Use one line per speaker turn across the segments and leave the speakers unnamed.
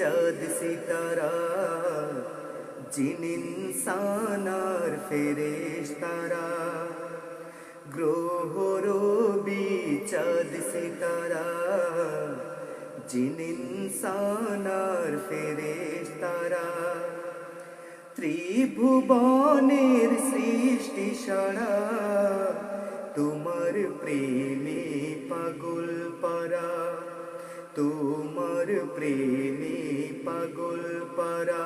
চাঁদ সিতারা, জিন ইনসান আর ফেরেশতারা, গ্রহ রবি চাঁদ সিতারা, জিন ইনসান আর ফেরেশতারা, ত্রিভুবনের সৃষ্টি সারা, তোমার প্রেমে পাগল পারা, তোমার প্রেমে পাগল পারা,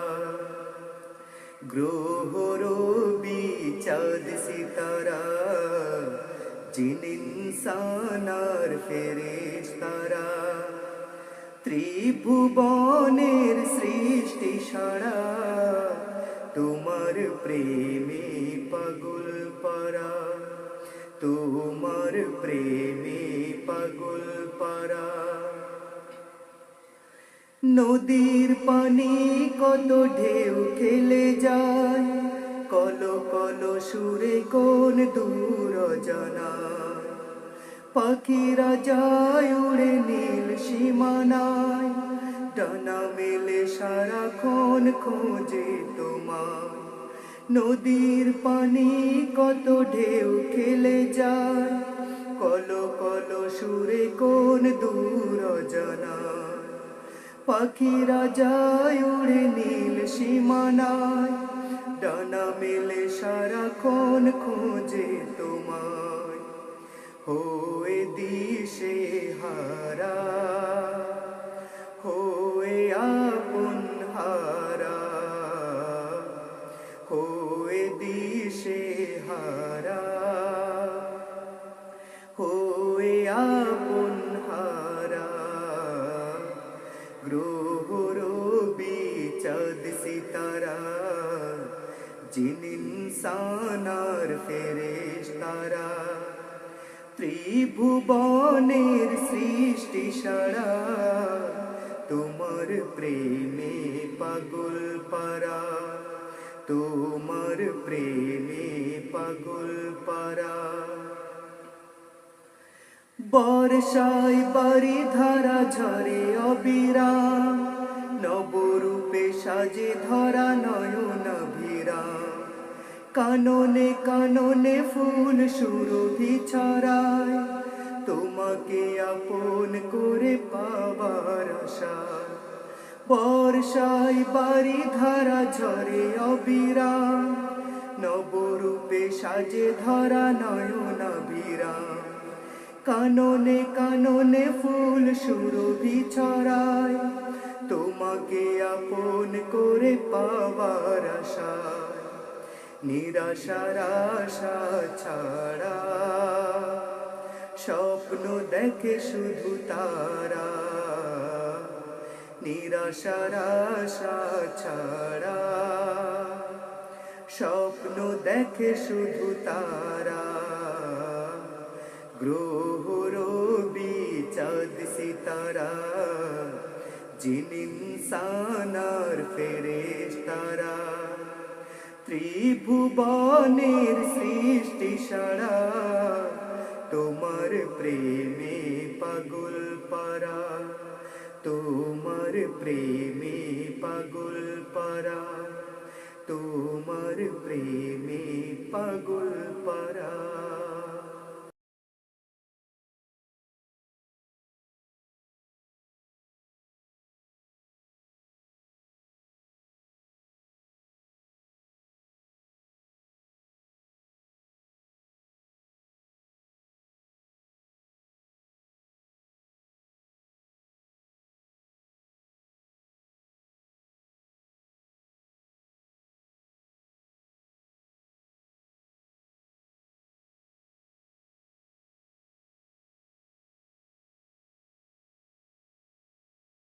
গ্রহ রবি চাঁদ সিতারা, জিন ইনসান আর ফেরেশতারা, ত্রিভুবনের সৃষ্টি সারা, তোমার প্রেমে পাগল পারা, তোমার প্রেমে পাগল পারা। নদীর পানি কত ঢেউ খেলে যায়, কলো কলো সুরে কোন দূর অজানায়, পাখিরা যায় উড়ে নীল সীমানায়, ডানা মেলে সারাক্ষণ খোঁজে তোমায়। নদীর পানি কত ঢেউ খেলে যায়, কলো কলো সুরে কোন দূর অজানায়, পাখিরা যায় উড়ে নীল সীমানায়, ডানা মেলে সারাক্ষণ খোঁজে তোমায়। হয়ে দিশে হারা, হয়ে আপন হারা, হয়ে দিশে হারা, হয়ে আপন হারা, গ্রহ রবি চাঁদ সিতারা, জিন ইনসান আর ফেরেশতারা, ত্রিভুবনের সৃষ্টি সারা, তোমার প্রেমে পাগল পারা, তোমার প্রেমে পাগল পারা। বর্ষায় বাড়ি ধারা ঝরে অবিরাম, নবরূপে সাজে ধরা নয়নাভিরাম, কাননে কাননে ফুল সুরভি ছড়ায়, তোমাকে আপন করে পাবার আশায়। বর্ষায় বাড়ি ধারা ঝরে অবিরাম, নবরূপে সাজে ধরা নয়নাভিরাম, কাননে কাননে ফুল সুরভি ছড়ায়, তোমাকে আপন করে পাবার আশায়। নিরাশার আশা ছাড়া, স্বপ্ন দেখে শুধু তারা, নিরাশার আশা ছাড়া, স্বপ্ন দেখে শুধু তারা, গ্রহ রবি চাঁদ সিতারা, জিন ইনসান আর ফেরেশতারা, ত্রিভুবনের সৃষ্টি সারা, তোমার প্রেমে পাগল পারা, তোমার প্রেমে পাগল পারা, তোমার প্রেমে পাগল পারা।